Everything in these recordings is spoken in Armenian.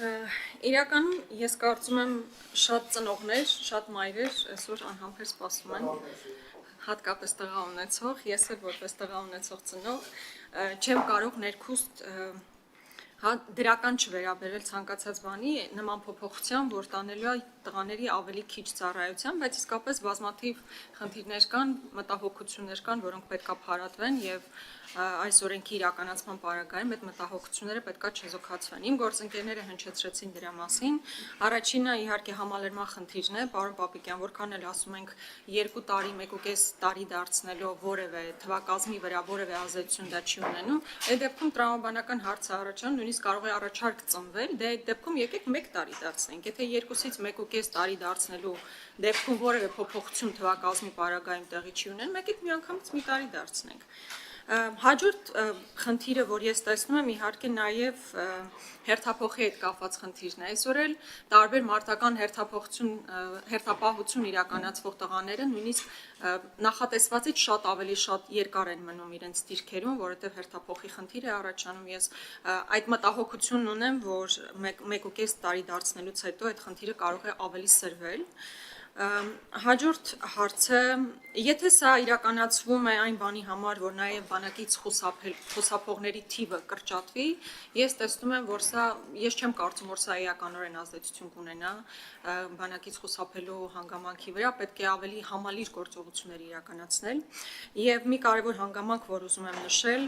Իրականում ես կարծում եմ շատ ծնողներ, շատ մայրեր այսօր անհամբեր սպասում են, հատկապես տղա ունեցող, ես էլ որպես տղա ունեցող ծնող չեմ կարող ներքուստ դրական չվերաբերել ցանկացած բանի նման փոփոխության, որ տանելու է տղաների ավելի քիչ ծառայության, բայց իսկապես բազմաթիվ խնդիրներ կան, մտահոգություններ կան, որոնք պետք է փարատվեն եւ այս օրենքի իրականացման պարագայում այդ մտահոգությունները պետք է չեզոքացվեն։ Իմ գործընկերները հնչեցրեցին դրա մասին։ Առաջինը իհարկե համալրման խնդիրն է, պարոն Պապիկյան, որքան էլ ասում ենք 2 տարի, 1.5 տարի դարձնելով որևէ թվակազմի վրա որևէ ազդեցություն դա չի ունենում, այդ դեպքում տրամաբանական հարց է առաջանում, նույնիսկ կարող է առաջարկ ծնվել, դե այդ դեպքում եկեք 1 տարի դարձնենք։ Եթե 2-ից 1.5 տարի դարձնելու դեպքում որևէ փոփոխություն թվակազմի պարագայում տեղի չի ունենում, եկեք միանգամից մի տարի դարձնենք։ Հաջորդ խնդիրը, որ ես տեսնում եմ, իհարկե նաև հերթափոխի հետ կապված խնդիրն է։ Այսօր էլ տարբեր մարտական հերթապահություն իրականացվող տղաները նույնիսկ նախատեսվածից շատ ավելի շատ երկար են մնում իրենց դիրքերում, որովհետև հերթափոխի խնդիր է առաջանում։ Ես այդ մտահոգությունն ունեմ, որ 1.5 տարի դարձնելուց հետո այդ խնդիրը կարող է ավելի սրվել։ Հաջորդ հարցը, եթե սա իրականացվում է այն բանի համար, որ նաև բանակից խուսափողների թիվը կրճատվի, ես տեսնում եմ, որ ես չեմ կարծում, որ սա էականորեն ազդեցություն կունենա բանակից խուսափելու հանգամանքի վրա, պետք է ավելի համալիր գործողություններ իրականացնել։ Եվ մի կարևոր հանգամանք, որ ուզում եմ նշել,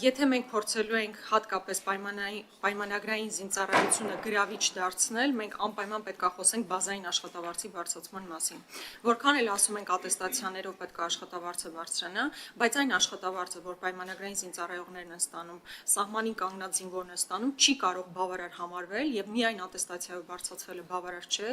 եթե մենք փորձելու ենք հատկապես պայմանագրային զինծառայությունը գրավիչ դարձնել, մենք անպայման պետք է խոսենք բազային աշխատավարձի բարձրացման մասին։ Որքան էլ ասում ենք ատեստացիաներով պետք է աշխատավարձը բարձրանա, բայց այն աշխատավարձը, որ պայմանագրային զինծառայողներն են ստանում, սահմանին կանգնած զինվորն է ստանում, չի կարող բավարար համարվել եւ միայն ատեստացիայով բարձրացվելը բավարար չէ։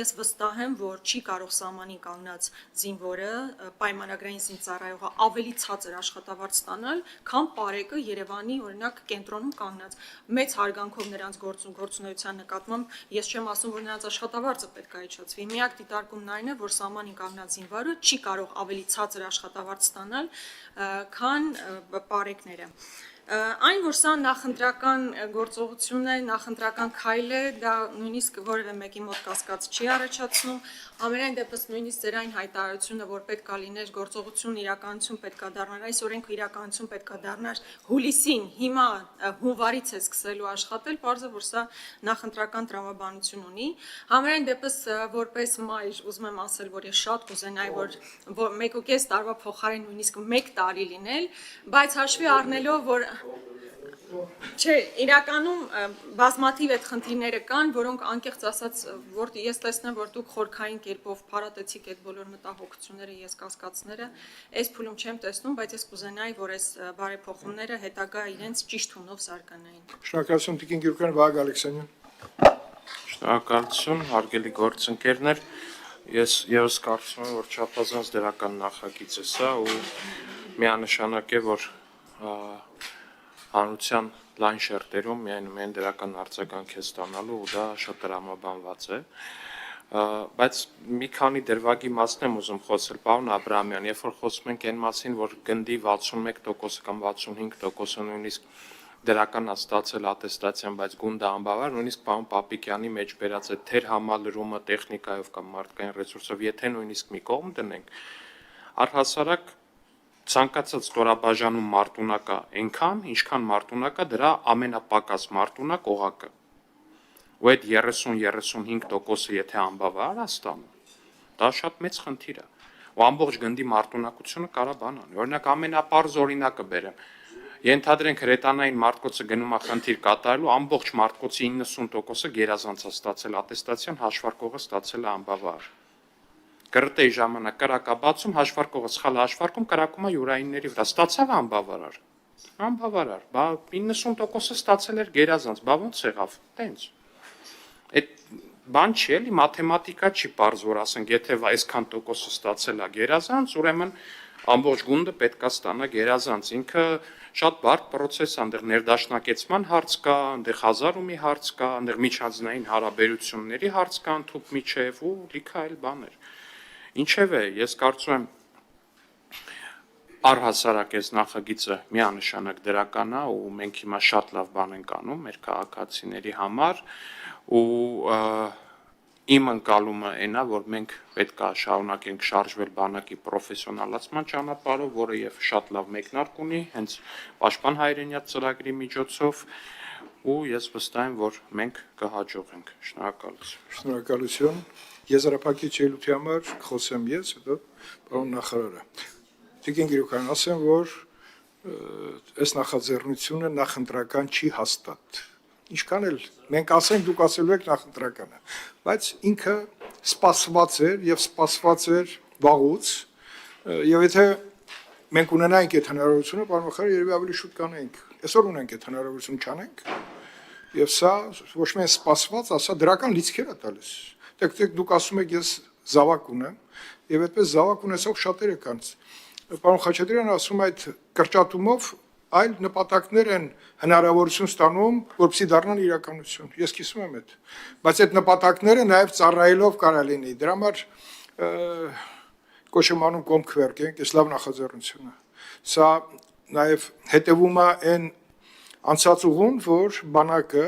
Ես վստահ եմ, որ չի կարող սահմանին կանգնած զինվորը պայմանագրային զինծառայողը ավելի ցածր աշխատավարձ ստանալ, քան Պարեկը Երևանի օրինակ կենտրոնում կանգնած մեծ հարգանքով նրանց գործունեության նկատմամբ ես չեմ ասում, որ նրանց աշխատավարձը պետք է իջեցվի։ Միակ դիտարկումն այն է, որ սահմանին կանգնած զինվորը չի կարող ավելի ցածր աշխատավարձ ստանալ, քան պարեկները։ Այն, որ սա նախընտրական գործողություն է, նախընտրական քայլ է, դա նույնիսկ որևէ մեկի մոտ կասկած չի առաջացնում։ Ամենայն դեպս նույնիսկ ձեր այն հայտարարությունը, որ պետք է լիներ գործողություն իրականություն պետք է դառնար, այս օրենքը իրականություն պետք է դառնար հուլիսին, հիմա հունվարից է սկսելու աշխատել, պարզ է, որ սա նախընտրական տրամաբանություն ունի։ Ամենայն դեպս որպես մայր ուզում եմ ասել, որ ես շատ կուզենայի, որ 1.5 տարվա փոխարեն նույնիսկ 1 տարի լինել, բայց հաշվի առնելով, որ Չէ, իրականում բազմաթիվ այդ խնդիրները կան, որոնք անկեղծ ասած, որ ես տեսնեմ, որ դուք խորքային կերպով փարատեցիք այդ բոլոր մտահոգությունները, ես կասկածները, այս փուլում չեմ տեսնում, բայց ես կուզենայի, որ այս բարեփոխումները հետագա իրենց ճիշտ հունով զարգանային։ Շնորհակալություն Տիկին Գյուրջյան, Վահագն Ալեքսանյան։ Շնորհակալություն, հարգելի գործընկերներ, ես եւս կարծում եմ, որ չափազանց դրական նախագիծ է սա ու միանշանակ է, որ հանրության լայն շերտերում միայն դրական արձագանք է ստանալու ու դա շատ տրամաբանված է, բայց մի քանի դրվագի մասն եմ ուզում խոսել, պարոն Աբրահամյան, երբ որ խոսում ենք այն մասին, որ գնդի 61% կամ 65% նույնիսկ դրական է ստացել ատեստացիան, բայց գունդը անբավար, նույնիսկ պարոն Պապիկյանի մեջ բերած է թեր համալրումը տեխնիկայով կամ մարդկային ռեսուրսով, եթե նույնիսկ մի կողմ դնենք, առհասարակ ցանկացած ստորաբաժանում մարտունակա այնքան, ինչքան մարտունակա դրա ամենապակաս մարտունակ օղակը։ Ու այդ 30-35%-ը եթե անբավար է ստանում, դա շատ մեծ խնդիր է։ Ու ամբողջ գնդի մարտունակությունը կարա բան անի։ Օրինակ ամենապարզ օրինակը բերեմ։ Ենթադրենք հրետանային մարտկոցը գնում է խնդիր կատարելու, ամբողջ մարտկոցի 90%-ը գերազանց է ստացել ատեստացիան, հաշվարկողը ստացել է անբավար։ Կրտեի ժամանակ կրակաբացում հաշվարկողը սխալ հաշվարկում կրակում է յուրայինների վրա, ստացավ անբավարար, անբավարար, բա 90%-ը ստացել էր գերազանց, բա ոնց եղավ, տենց, այդ բան չի էլի, մաթեմատիկա չի պարզ, որ ասենք, եթե այսքան տոկոսը ստացել է գերազանց, ուրեմն ամբողջ գունդը պետք է ստանա գերազանց, ինքը շատ բարդ պրոցես է, այնտեղ ներդաշնակեցման հարց կա, այնտեղ հազար ու մի հարց կա, այնտեղ միջանձնային հարաբերությունների հարց կա, ընդհուպ միջև ու լիքը այլ բաներ։ Ինչևէ, ես կարծում եմ Առհասարակ այս նախագիծը միանշանակ դրական է ու մենք հիմա շատ լավ բան ենք անում մեր քաղաքացիների համար ու իմ ընկալումը այն է, որ մենք պետք է շարունակենք շարժվել բանակի պրոֆեսիոնալացման ճանապարհով, որը եւ շատ լավ մեկնարկ ունի, հենց Պաշտպան հայրենիաց ծրագրի միջոցով ու ես վստահ եմ, որ մենք կհաջողենք։ Շնորհակալություն։ Շնորհակալություն։ Եզրափակիչ ելույթի համար խոսեմ ես, հետո պարոն նախարարը։ Տիկին Գիրուկյան, ասեմ, որ այս նախաձեռնությունը նախընտրական չի հաստատ։ Ինչքան էլ մենք ասենք, դուք ասելու եք նախընտրական է, բայց ինքը սպասված էր եւ սպասված էր վաղուց, եւ եթե մենք ունենայինք այդ հնարավորությունը, պարոն նախարար, երևի ավելի շուտ կանենք։ Այսօր ունենք այդ հնարավորություն չանենք։ Եվ սա ոչ միայն սպասված, ասա դրական լիցքեր է տալիս։ Դեք դուք ասում եք ես զավակ ունեմ, եւ այդպես զավակ ունեցող շատերը կան։ Պարոն Խաչատրյանը ասում այդ կրճատումով այլ նպատակներ են հնարավորություն ստանում, որպեսզի դառնան իրականություն։ Ես կիսում եմ այդ։ Բայց այդ նպատակները նաև ծառայելով կարա լինի։ Դրա համար կոչ եմ անում կողմ քվերկենք, այս լավ նախաձեռնությունը։ Սա նաև հետևում է այն անցած ուղուն, որ բանակը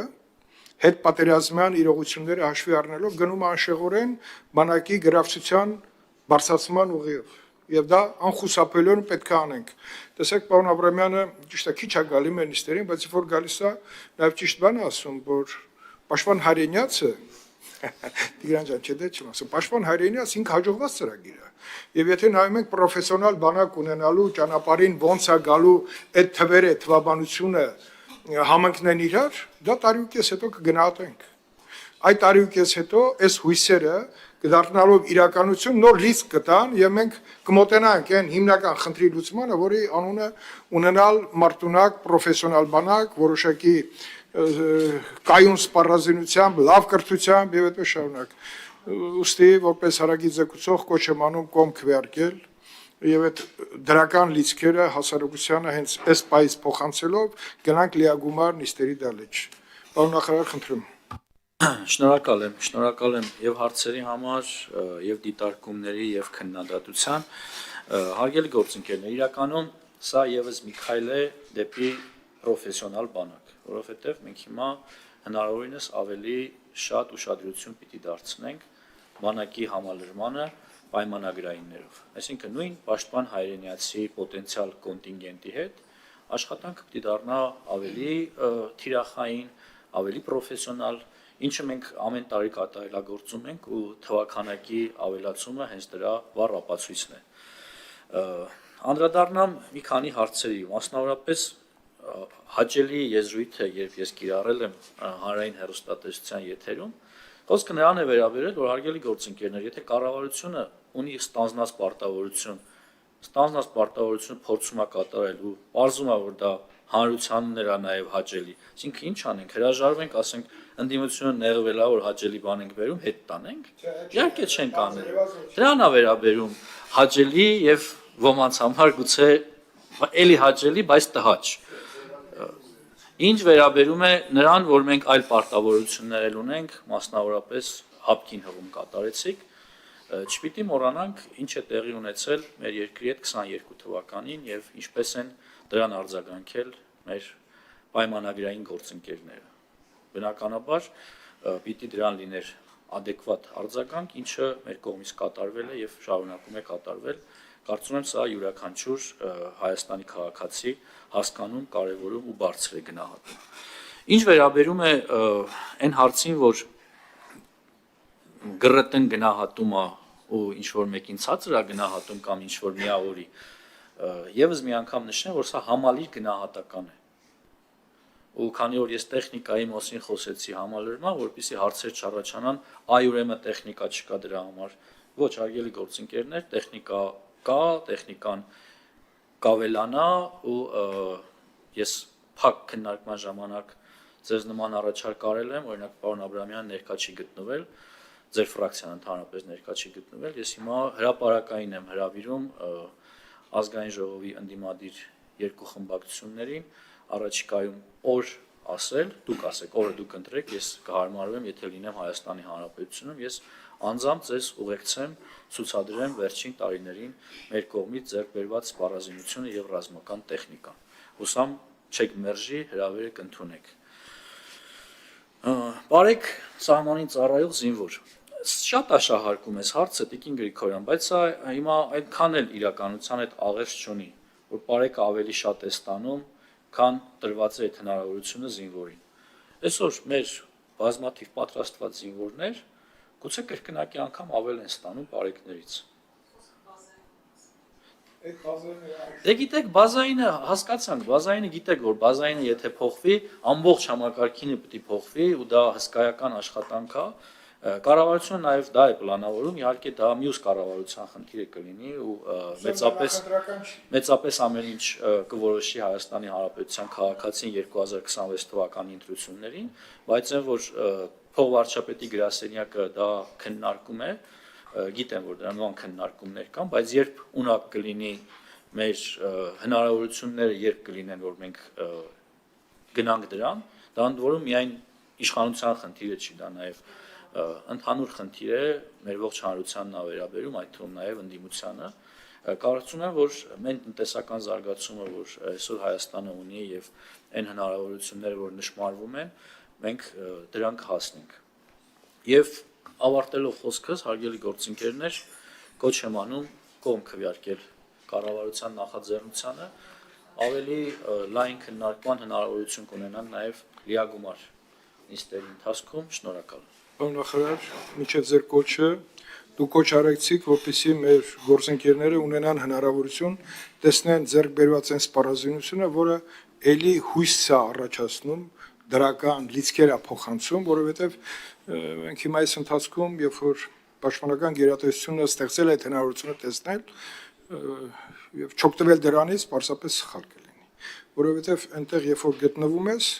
հետ պատերազմյան իրողությունները հաշվի առնելով գնում անշեղորեն բանակի գրավչության բարձրացման ուղիով։ Եվ դա անխուսափելիորեն պետք է անենք։ Տեսեք, պարոն Աբրամյանը ճիշտ է քիչ է գալի մեր նիստերին, բայց որ գալիս է, նաև ճիշտ բան է ասում, որ Պաշտպան հայրենիացը Տիգրան ջան, չէ՞ դե չեմ ասում, Պաշտպան հայրենիաց ինքը հաջողված ծրագիր է։ Եվ եթե նայում ենք պրոֆեսիոնալ բանակ ունենալու ճանապարհին ոնց է գալու այդ թվերը, թվաբանությունը համընկնեն իրար, դա տարի ու կես հետո կգնահատենք։ Այդ տարի ու կես հետո այս հույսերը կդառնալով իրականություն նոր լիցք կտան եւ մենք կմոտենանք այն հիմնական խնդրի լուծմանը, որի անունը ունենալ մարտունակ պրոֆեսիոնալ բանակ, որոշակի կայուն սպառազինությամբ, լավ կրթությամբ եւ այդպես շարունակ։ Ոստի որպես հարագի ձգուցող կոչ եմ անում կողմ քվեարկել եւ այդ դրական լիցքերը հասարակությանը հենց այս պայից փոխանցելով գնանք լիագումար նիստերի դալեջ։ Պարոն նախարար, խնդրում։ Շնորհակալ եմ եւ հարցերի համար, եւ դիտարկումների եւ քննադատության։ Հարգելի գործընկերներ, իրականում սա եւս մի քայլ է դեպի պրոֆեսիոնալ բանակ, որովհետեւ մենք հիմա հնարավորինս ավելի շատ ուշադրություն պիտի դարձնենք բանակի համալրմանը պայմանագրայիններով։ Այսինքն նույն պաշտպան հայրենիացի պոտենցիալ կոնտինգենտի հետ աշխատանքը պիտի դառնա ավելի թիրախային, ավելի պրոֆեսիոնալ, ինչը մենք ամեն տարի կատարելագործում ենք ու թվաքանակի ավելացումը հենց դրա վառ ապացույցն է։ Անդրադառնամ մի քանի հարցերի, մասնավորապես հաճելի եզրույթը, երբ ես կիրառել եմ հանրային հեռուստատեսության եթերում, խոսքը նրան է վերաբերել, որ հարգելի գործընկերներ, եթե կառավարությունը ունի ստանձնած պարտավորությունը փորձում է կատարել ու պարզում է, որ դա հանրությանն է նաև հաճելի։ Այսինքն ինչ անենք, հրաժարվենք, ասենք, ընդդիմությունը նեղվել է, որ հաճելի բան ենք վերում, հետ տանենք։ Իհարկե չենք անել։ Դրան է վերաբերում հաճելի եւ ոմանց համար գուցե էլի հաճելի, բայց տհաճ։ Ինչ վերաբերում է նրան, որ մենք այլ պարտավորություններ էլ ունենք, մասնավորապես հապկին հղում կատարեցիք, չպիտի մոռանանք ինչ է տեղի ունեցել մեր երկրի հետ 22 թվականին եւ ինչպես են դրան արձագանքել մեր պայմանագրային գործընկերները։ Բնականաբար պիտի դրան լիներ adekvat արձագանք, ինչը մեր կողմից կատարվել է եւ շարունակում է կատարվել։ Կարծում եմ սա յուրաքանչյուր Հայաստանի քաղաքացի հասկանում, կարևորում ու բարձր է գնահատում։ Ինչ վերաբերում է այն հարցին, որ գրըտն գնահատումը ու ինչ որ մեկին ցածր է գնահատում կամ ինչ որ միավորի, եւս մի անգամ նշեմ, որ սա համալիր գնահատական է։ Ու քանի որ ես տեխնիկայի մասին խոսեցի համալրման, որպեսզի հարցեր չառաջանան, այ ուրեմն տեխնիկա չկա դրա համար։ Ոչ, հարգելի գործընկերներ, տեխնիկա կա, տեխնիկան կավելանա ու ես փակ քննարկման ժամանակ ձեզ նման առաջարկ արել եմ, օրինակ պարոն Աբրամյանը ներկա չի գտնվել, ձեր ֆրակցիան ընդհանրապես ներկա չի գտնվել, ես հիմա հրապարակային եմ հրավիրում ազգային ժողովի ընդդիմադիր երկու խմբակցություններին, առաջիկայում օր ասել, դուք ասեք, օրը դուք ընտրեք, ես կհարմարվեմ, եթե լինեմ Հայաստանի Հանրապետությունում, ես անձամբ ձեզ ուղեկցեմ, ցուցադրեմ վերջին տարիներին մեր կողմից ձեռք բերված սպառազինությունը եւ ռազմական տեխնիկան։ Հուսամ չեք մերժի, հրավերը կընդունեք։ Բարեք սահմանին ծառայող զինվոր։ Շատ աշահարկում ես հարցը Տիկին Գրիգորյան, բայց սա հիմա այդքան էլ իրականության հետ աղերս չունի, որ բարեկը ավելի շատ է ստանում, քան տրված է այդ հնարավորությունը զինվորին։ Այսօր մեր բազմաթիվ պատրաստված զինվորներ գուցե կրկնակի անգամ ավել են ստանում բարեկներից։ Դե գիտեք, բազայինը հասկացանք, բազայինը գիտեք, որ բազայինը եթե փոխվի, ամբողջ համակարգինը պետք է փոխվի ու դա հսկայական աշխատանք է։ Կառավարությունը նաև դա է պլանավորում, իհարկե դա մյուս կառավարության խնդիրը կլինի ու մեծապես ամեն ինչ կորոշի Հայաստանի Հանրապետության քաղաքացին 2026 թվականի ընտրություններին, բայց այն որ փոխվարչապետի գրասենյակը դա քննարկում է, գիտեմ որ դրա նման քննարկումներ կան, բայց երբ ունակ կլինի մեր հնարավորությունները երբ կլինեն որ մենք գնանք դրան, դա ընդ որում միայն իշխանության խնդիրը չի, դա նաև ընդհանուր խնդիր է մեր ողջ հանրությանն վերաբերում, այդ թվում նաև ընդդիմությանը։ Կարծում եմ, որ մեր տնտեսական զարգացումը, որ այսօր Հայաստանը ունի եւ այն հնարավորությունները, որ նշмарվում են, մենք դրանք հասնենք։ Եվ ավարտելով խոսքս, հարգելի գործընկերներ, կոչ եմ անում կողմ քվեարկել կառավարության նախաձեռնությանը, ավելի լայն քննարկման հնարավորություն կունենան նաև լիագումար նիստերի ընթացքում, շնորհակալ։ Պարոն նախարար, միջև ձեր կոչը դու կոչ արեցիք, որպեսզի մեր գործընկերները ունենան հնարավորություն տեսնեն ձեռք բերված այն սպառազինությունը, որը ելի հույս է առաջացնում, դրական լիցքեր է փոխանցում, որովհետև մենք հիմա այս ընթացքում, երբ որ պաշտպանական գերատեսչությունը ստեղծել է այդ հնարավորությունը տեսնել եւ չօգտվել դրանից, պարզապես սխալ կլինի, որովհետև այնտեղ երբ որ գտնվում ես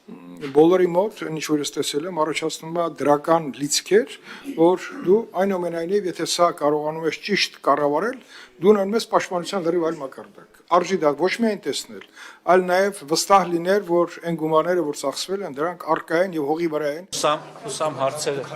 բոլորի մոտ, ինչ որ ես տեսել եմ, առաջացնում է դրական լիցքեր, որ դու այնուամենայնիվ, եթե սա կարողանում ես ճիշտ կառավարել, դու ունենում ես պաշտպանության լրիվ այլ մակարդակ։ Արժի դա ոչ միայն տեսնել, այլ նաև վստահ լինել, որ այն գումարները, որ ծախսվել են, դրանք առկա են եւ հողի վրա են։ Հուսամ հարցերը